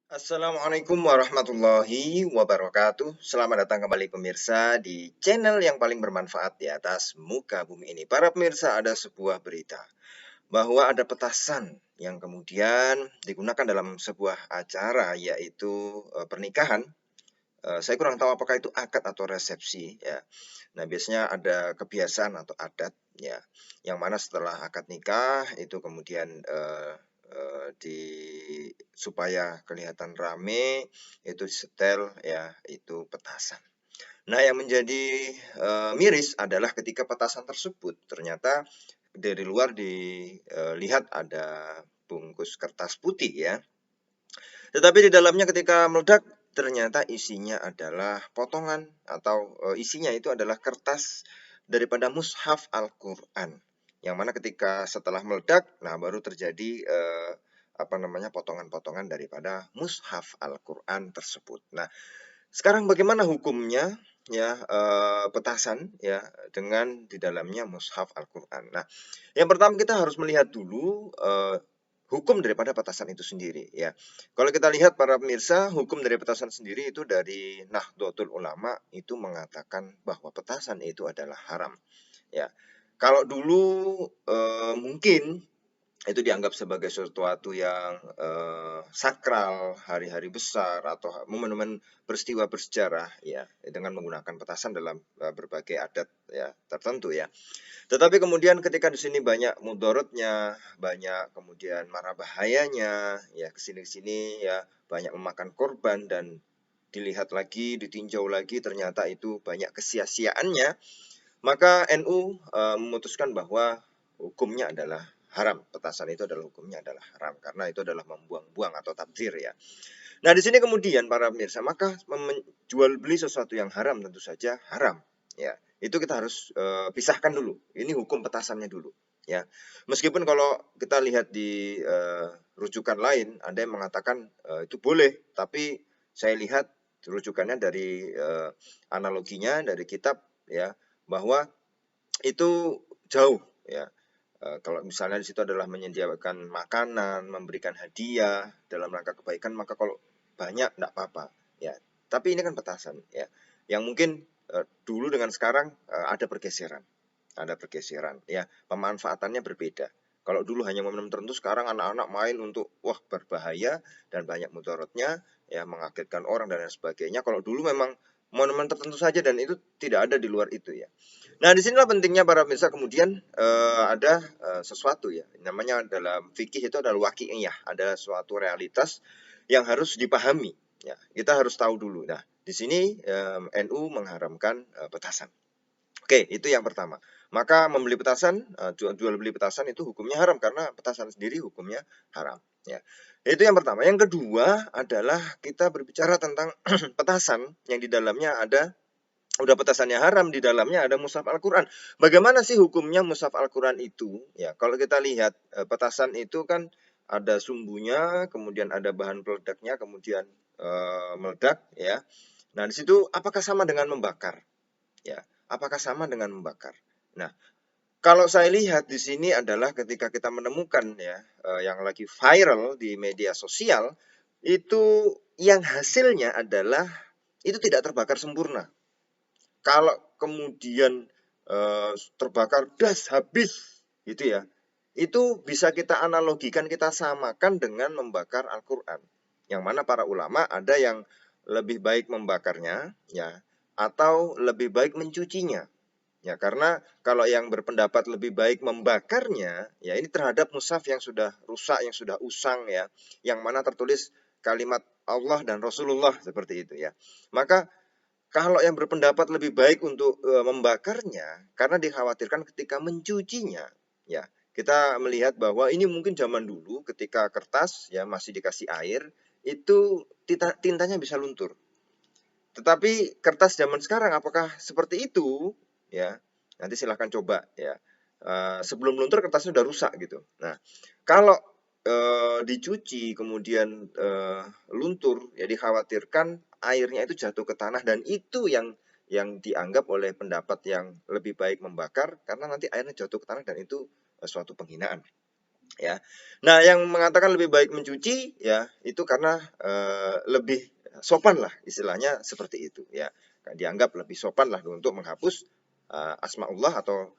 Assalamualaikum warahmatullahi wabarakatuh. Selamat datang kembali pemirsa di channel yang paling bermanfaat di atas muka bumi ini. Para pemirsa, ada sebuah berita bahwa ada petasan yang kemudian digunakan dalam sebuah acara, yaitu pernikahan. Saya kurang tahu apakah itu akad atau resepsi ya. Nah, biasanya ada kebiasaan atau adat ya, yang mana setelah akad nikah itu kemudian di supaya kelihatan rame itu disetel ya, itu petasan. Nah, yang menjadi miris adalah ketika petasan tersebut ternyata dari luar dilihat ada bungkus kertas putih ya. Tetapi di dalamnya ketika meledak ternyata isinya adalah potongan atau isinya itu adalah kertas daripada mushaf Al-Qur'an. Yang mana ketika setelah meledak, nah baru terjadi potongan-potongan daripada mushaf Al-Qur'an tersebut. Nah, sekarang bagaimana hukumnya ya petasan ya dengan di dalamnya mushaf Al-Qur'an. Nah, yang pertama kita harus melihat dulu hukum daripada petasan itu sendiri ya. Kalau kita lihat para pemirsa, hukum dari petasan sendiri itu dari Nahdlatul Ulama itu mengatakan bahwa petasan itu adalah haram ya. Kalau dulu mungkin itu dianggap sebagai sesuatu yang sakral, hari-hari besar atau momen-momen peristiwa bersejarah ya, dengan menggunakan petasan dalam berbagai adat ya tertentu ya. Tetapi kemudian ketika di sini banyak mudorotnya, banyak kemudian marah bahayanya, ya kesini-sini ya banyak memakan korban dan dilihat lagi, ditinjau lagi ternyata itu banyak kesia-siaannya, maka NU memutuskan bahwa hukumnya adalah haram. Petasan itu adalah hukumnya adalah haram karena itu adalah membuang-buang atau tabdzir ya. Nah, di sini kemudian para pemirsa, maka menjual beli sesuatu yang haram tentu saja haram ya. Itu kita harus pisahkan dulu. Ini hukum petasannya dulu ya. Meskipun kalau kita lihat di rujukan lain ada yang mengatakan itu boleh, tapi saya lihat rujukannya dari analoginya dari kitab ya, bahwa itu jauh ya. Kalau misalnya di situ adalah menyediakan makanan, memberikan hadiah dalam rangka kebaikan, maka kalau banyak tidak apa-apa ya. Tapi ini kan petasan ya, yang mungkin dulu dengan sekarang ada pergeseran ya, pemanfaatannya berbeda. Kalau dulu hanya momen tertentu, sekarang anak-anak main untuk wah berbahaya dan banyak mudaratnya ya, mengagetkan orang dan lain sebagainya. Kalau dulu memang momen tertentu saja dan itu tidak ada di luar itu ya. Nah, disinilah pentingnya para pemirsa kemudian ada sesuatu ya, namanya dalam fikih itu adalah waqi'iyah, ada suatu realitas yang harus dipahami. Ya, kita harus tahu dulu. Nah, di sini NU mengharamkan petasan. Oke, itu yang pertama. Maka membeli petasan, jual beli petasan itu hukumnya haram karena petasan sendiri hukumnya haram. Ya, itu yang pertama. Yang kedua adalah kita berbicara tentang petasan yang di dalamnya ada, udah petasannya haram, di dalamnya ada mushaf Al-Qur'an. Bagaimana sih hukumnya mushaf Al-Qur'an itu? Ya, kalau kita lihat petasan itu kan ada sumbunya, kemudian ada bahan peledaknya, kemudian meledak ya. Nah, di situ apakah sama dengan membakar? Ya, apakah sama dengan membakar? Nah, kalau saya lihat di sini adalah ketika kita menemukan ya yang lagi viral di media sosial itu, yang hasilnya adalah itu tidak terbakar sempurna. Kalau kemudian terbakar das habis gitu ya, itu bisa kita analogikan, kita samakan dengan membakar Al-Qur'an. Yang mana para ulama ada yang lebih baik membakarnya ya, atau lebih baik mencucinya. Ya, karena kalau yang berpendapat lebih baik membakarnya, ya ini terhadap mushaf yang sudah rusak, yang sudah usang ya, yang mana tertulis kalimat Allah dan Rasulullah seperti itu ya. Maka kalau yang berpendapat lebih baik untuk membakarnya, karena dikhawatirkan ketika mencucinya, ya kita melihat bahwa ini mungkin zaman dulu ketika kertas ya masih dikasih air, itu tintanya bisa luntur. Tetapi kertas zaman sekarang apakah seperti itu? Ya, nanti silahkan coba ya. Sebelum luntur kertasnya sudah rusak gitu. Nah, kalau dicuci kemudian luntur, ya dikhawatirkan airnya itu jatuh ke tanah, dan itu yang dianggap oleh pendapat yang lebih baik membakar karena nanti airnya jatuh ke tanah dan itu suatu penghinaan. ya. Nah, yang mengatakan lebih baik mencuci ya itu karena lebih sopan lah istilahnya seperti itu ya. Dianggap lebih sopan lah untuk menghapus asmaullah atau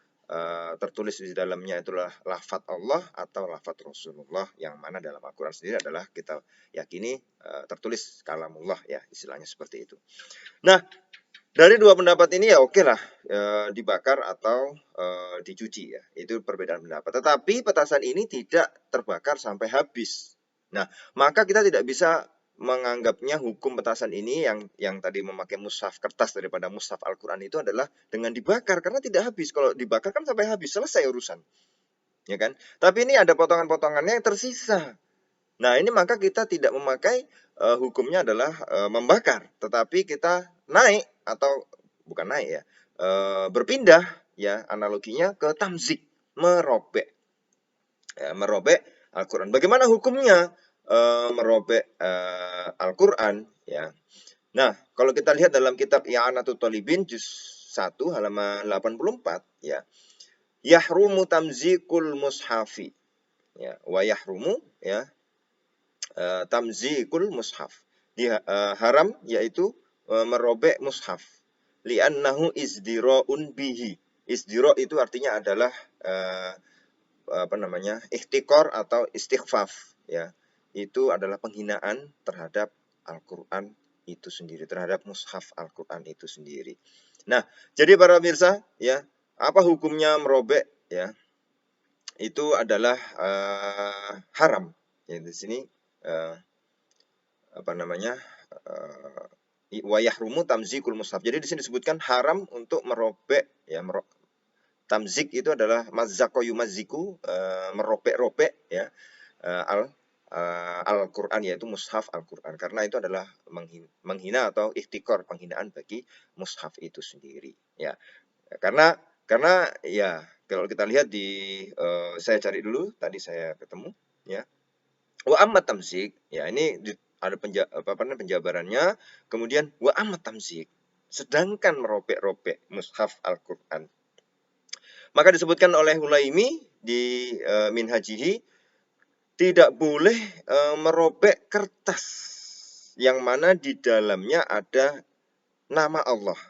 tertulis di dalamnya itulah lafadz Allah atau lafadz Rasulullah yang mana dalam Al-Qur'an sendiri adalah kita yakini tertulis kalamullah ya istilahnya seperti itu. Nah, dari dua pendapat ini ya oke lah dibakar atau dicuci ya. Itu perbedaan pendapat. Tetapi petasan ini tidak terbakar sampai habis. Nah, maka kita tidak bisa menganggapnya hukum petasan ini yang tadi memakai mushaf kertas daripada mushaf Al-Qur'an itu adalah dengan dibakar karena tidak habis. Kalau dibakar kan sampai habis, selesai urusan. Ya kan? Tapi ini ada potongan-potongannya yang tersisa. Nah, ini maka kita tidak memakai hukumnya adalah membakar, tetapi kita naik atau bukan naik ya, berpindah ya analoginya ke tamzik, merobek. Ya, merobek Al-Qur'an. Bagaimana hukumnya merobek Al-Qur'an ya. Nah, kalau kita lihat dalam kitab I'anatul Thalibin juz 1 halaman 84 ya. Yahrumu tamzikul mushafi ya, wa yahrumu ya tamzikul mushaf. Haram yaitu merobek mushaf. Li'annahu izdira'un bihi. Izdira' itu artinya adalah ihtikor atau istighfaf ya. Itu adalah penghinaan terhadap Al-Qur'an itu sendiri, terhadap mushaf Al-Qur'an itu sendiri. Nah, jadi para pemirsa ya, apa hukumnya merobek ya? Itu adalah haram. Ya, di sini wa yahrumu tamzikul mushaf. Jadi di sini disebutkan haram untuk merobek ya, tamzik itu adalah mazzaqo yumazziku, merobek-robek ya Al-Qur'an yaitu mushaf Al-Qur'an karena itu adalah menghina atau ihtikor, penghinaan bagi mushaf itu sendiri ya. Karena ya kalau kita lihat di saya cari dulu tadi saya ketemu ya. Wa amma tamzik ya ini ada penjabarannya, kemudian wa amma tamzik, sedangkan merobek-robek mushaf Al-Qur'an. Maka disebutkan oleh Hulaimi di Minhajihi tidak boleh merobek kertas yang mana di dalamnya ada nama Allah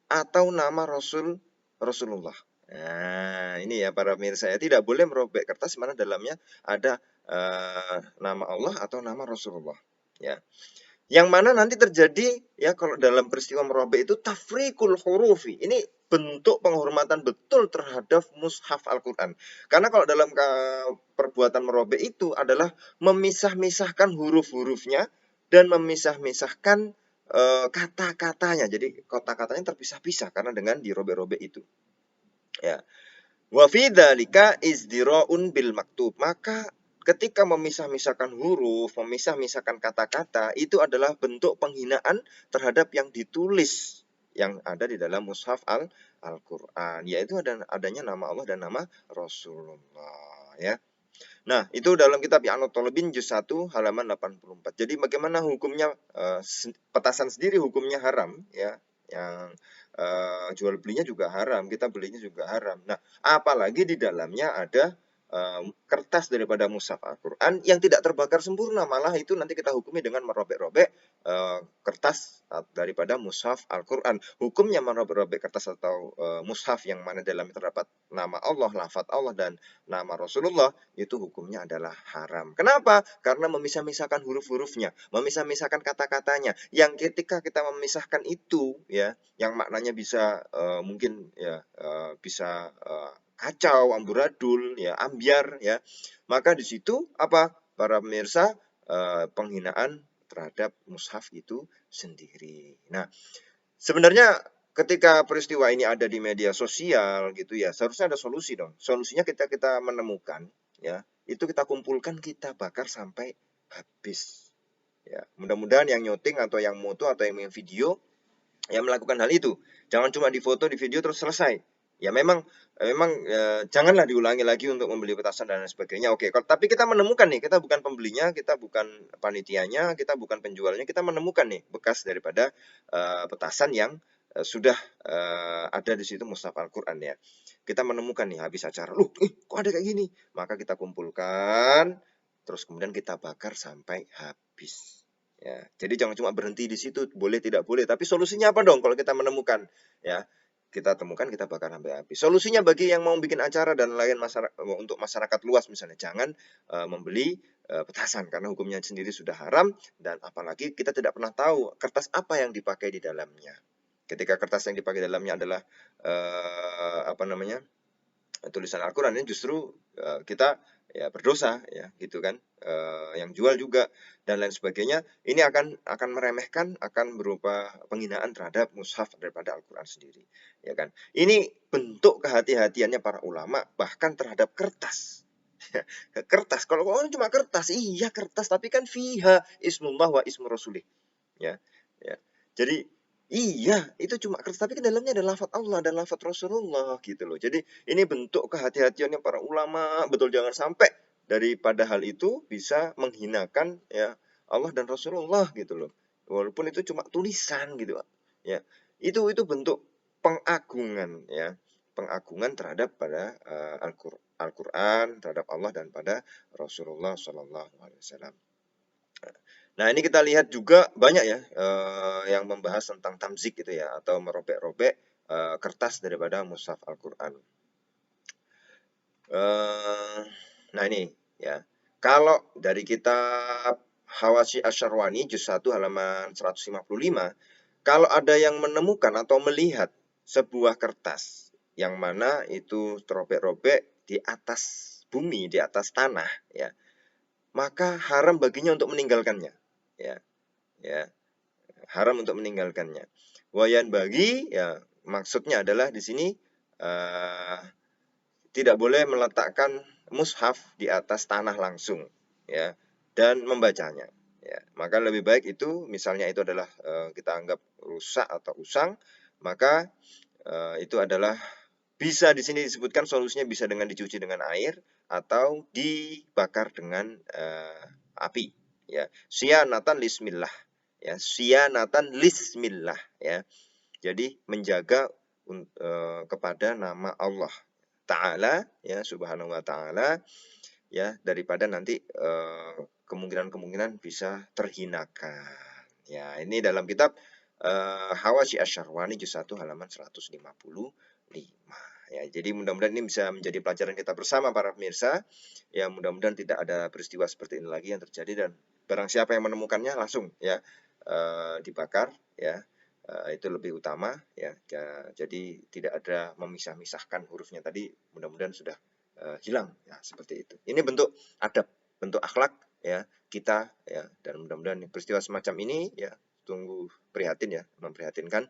atau nama Rasulullah. Nah, ini ya para pemirsa ya, tidak boleh merobek kertas mana dalamnya ada nama Allah atau nama Rasulullah. Ya. Yang mana nanti terjadi ya kalau dalam peristiwa merobek itu tafrikul hurufi. Ini bentuk penghormatan betul terhadap mushaf Al-Qur'an. Karena kalau dalam perbuatan merobek itu adalah memisah-misahkan huruf-hurufnya dan memisah-misahkan kata-katanya. Jadi kata-katanya terpisah-pisah karena dengan dirobek-robek itu. Ya. Wa fi dzalika izdira'un bil maktub. Maka ketika memisah-misahkan huruf, memisah-misahkan kata-kata, itu adalah bentuk penghinaan terhadap yang ditulis yang ada di dalam mushaf Al-Qur'an, yaitu adanya nama Allah dan nama Rasulullah ya. Nah, itu dalam kitab I'anatul Thalibin juz 1 halaman 84. Jadi bagaimana hukumnya petasan sendiri hukumnya haram ya. Yang jual belinya juga haram, kita belinya juga haram. Nah, apalagi di dalamnya ada kertas daripada mushaf Al-Qur'an yang tidak terbakar sempurna, malah itu nanti kita hukumi dengan merobek-robek kertas daripada mushaf Al-Qur'an. Hukumnya merobek-robek kertas atau mushaf yang mana dalamnya terdapat nama Allah, lafadz Allah dan nama Rasulullah, itu hukumnya adalah haram. Kenapa? Karena memisah-misahkan huruf-hurufnya, memisah-misahkan kata-katanya. Yang ketika kita memisahkan itu ya, yang maknanya bisa mungkin ya bisa kacau, amburadul, ya ambiar, ya. Maka di situ apa? Para pemirsa penghinaan terhadap mushaf itu sendiri. Nah, sebenarnya ketika peristiwa ini ada di media sosial gitu ya, seharusnya ada solusi dong. Solusinya kita menemukan ya, itu kita kumpulkan, kita bakar sampai habis. Ya, mudah-mudahan yang nyuting atau yang moto atau yang video yang melakukan hal itu. Jangan cuma difoto, di video terus selesai. Ya memang janganlah diulangi lagi untuk membeli petasan dan lain sebagainya. Oke, tapi kita menemukan nih, kita bukan pembelinya, kita bukan panitianya, kita bukan penjualnya, kita menemukan nih bekas daripada petasan yang sudah ada di situ mushaf Al-Qur'an ya. kita menemukan nih habis acara, loh, kok ada kayak gini? Maka kita kumpulkan, terus kemudian kita bakar sampai habis. Ya, jadi jangan cuma berhenti di situ, boleh tidak boleh, tapi solusinya apa dong kalau kita menemukan? Ya, kita temukan, kita bakar sampai habis. Solusinya bagi yang mau bikin acara dan lain untuk masyarakat luas misalnya, jangan membeli petasan karena hukumnya sendiri sudah haram, dan apalagi kita tidak pernah tahu kertas apa yang dipakai di dalamnya. Ketika kertas yang dipakai di dalamnya adalah tulisan Al-Quran, ini justru kita ya berdosa ya gitu kan, yang jual juga dan lain sebagainya, ini akan meremehkan, akan berupa penghinaan terhadap mushaf daripada Al-Quran sendiri, ya kan. Ini bentuk kehati-hatiannya para ulama bahkan terhadap kertas. Kertas, kalau cuma kertas, iya kertas, tapi kan fiha ismullah wa ismu rasulih, ya, ya. Jadi iya, itu cuma kertas, tapi kan dalamnya ada lafaz Allah dan lafaz Rasulullah gitu loh. Jadi ini bentuk kehati-hatiannya para ulama, betul, jangan sampai daripada hal itu bisa menghinakan ya Allah dan Rasulullah gitu loh. Walaupun itu cuma tulisan gitu, ya. Itu bentuk pengagungan ya, pengagungan terhadap pada Al-Qur'an, terhadap Allah dan pada Rasulullah Shallallahu alaihi wasallam. Nah, ini kita lihat juga banyak ya yang membahas tentang tamzik gitu ya, atau merobek-robek kertas daripada mushaf Al-Qur'an. Nah ini ya, kalau dari kitab Hawashi Asyarwani juz 1 halaman 155, kalau ada yang menemukan atau melihat sebuah kertas yang mana itu terobek-robek di atas bumi, di atas tanah ya, maka haram baginya untuk meninggalkannya. Ya, ya, haram untuk meninggalkannya. Wayan bagi ya, maksudnya adalah di sini tidak boleh meletakkan mushaf di atas tanah langsung ya, dan membacanya. Ya, maka lebih baik itu misalnya itu adalah kita anggap rusak atau usang, maka itu adalah bisa di sini disebutkan solusinya bisa dengan dicuci dengan air atau dibakar dengan api ya. Syianatan lismillah ya, syianatan lismillah ya. Jadi menjaga kepada nama Allah Ta'ala ya, subhanahu wa ta'ala ya, daripada nanti kemungkinan-kemungkinan bisa terhinakan. Ya, ini dalam kitab Hawashi Asyarwani juz 1 halaman 155. Ya, jadi mudah-mudahan ini bisa menjadi pelajaran kita bersama para pemirsa. Ya, mudah-mudahan tidak ada peristiwa seperti ini lagi yang terjadi, dan barang siapa yang menemukannya langsung ya dibakar ya. Itu lebih utama ya. Jadi tidak ada memisah-misahkan hurufnya tadi, mudah-mudahan sudah hilang ya, seperti itu. Ini bentuk adab, bentuk akhlak ya kita ya, dan mudah-mudahan peristiwa semacam ini ya tunggu prihatin ya, memprihatinkan,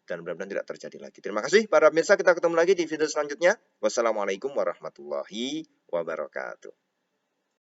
dan mudah-mudahan tidak terjadi lagi. Terima kasih para pemirsa, kita ketemu lagi di video selanjutnya. Wassalamualaikum warahmatullahi wabarakatuh.